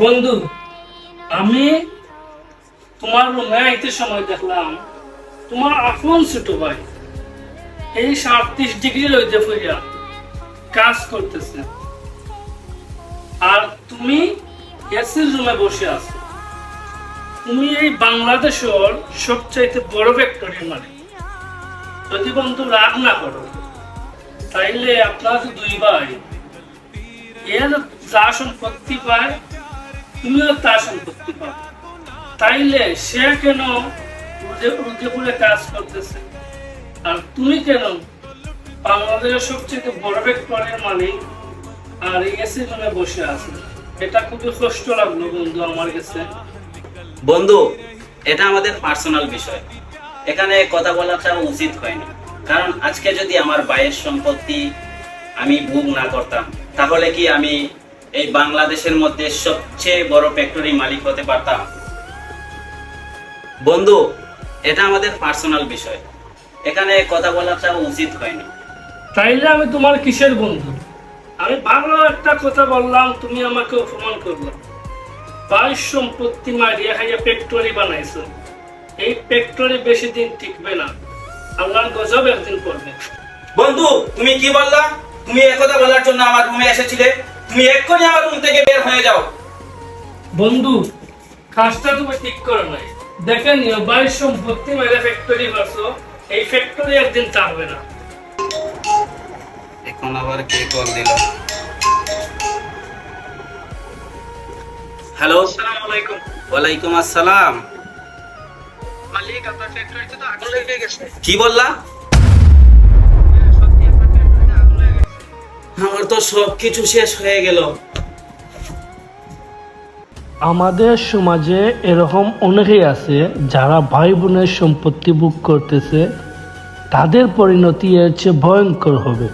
বন্ধু, আমি তোমার রুমে আইতে সময় দেখলাম তোমার আপন ছোট ভাই এই 37 ডিগ্রি রোদে ফুইয়া কাজ করতেছে, আর তুমি এসির রুমে বসে আছো। তুমি এই বাংলাদেশের সবচাইতে বড় ফ্যাক্টরির মালিক। যদি বন্ধু রাগ না করো, তাইলে আপনার দুই ভাই এর যা সম্পত্তি পায় তুমিও তা সম্পত্তি পাও। তাইলে সে কেন রোদে পুড়ে কাজ করতেছে, আর তুমি কেন বাংলাদেশের সবচেয়ে বড় ফ্যাক্টরির মালিক আর এসি রুমে বসে আছো? এটা খুবই কষ্ট লাগলো বন্ধু আমার কাছে। বন্ধু, এটা আমাদের পার্সোনাল বিষয়, এখানে কথা বলাটা উচিত হয়নি। কারণ আজকে যদি আমার ভাইয়ের সম্পত্তি আমি ভোগ না করতাম, তাহলে কি আমি এই বাংলাদেশের মধ্যে সবচেয়ে বড় ফ্যাক্টরি মালিক হতে পারতাম? বন্ধু, এটা আমাদের পার্সোনাল বিষয়, এখানে কথা বলাটা উচিত হয়নি। তাইলে আমি তোমার কিসের বন্ধু? আমি ভালো একটা কথা বললাম, তুমি আমাকে অপমান করলো। ভাইয়ের সম্পত্তি মারিয়া খাইয়া ফ্যাক্টরি বানাইছো। এই ফ্যাক্টরি বেশি দিন টিকবে না, আল্লাহর গজব একদিন পড়বে। বন্ধু, তুমি কি বললা? তুমি একথা বলার জন্য আমার রুমে এসেছিলে? তুমি এক্ষুনি আমার রুম থেকে বের হয়ে যাও। বন্ধু, কাজটা তুমি ঠিক করো নাই। দেখে নিও, ভাইয়ের সম্পত্তি মারিয়া ফ্যাক্টরি করছো, এই ফ্যাক্টরি একদিন থাকবে না। এখন আবার কে কল দিল? হ্যালো, আসসালামু আলাইকুম। ওয়ালাইকুম আসসালাম। মালিক, আপনার ফ্যাক্টরিতে তো আগুন লেগে গেছে। কি বললা? সত্যি আপনার ফ্যাক্টরিতে আগুন লেগে গেছে। আমার তো সবকিছু শেষ হয়ে গেল। আমাদের সমাজে এরকম অনেকেই আছে যারা ভাই বোনের সম্পত্তি ভোগ করতেছে, তাদের পরিণতি এর চেয়ে ভয়ঙ্কর হবে।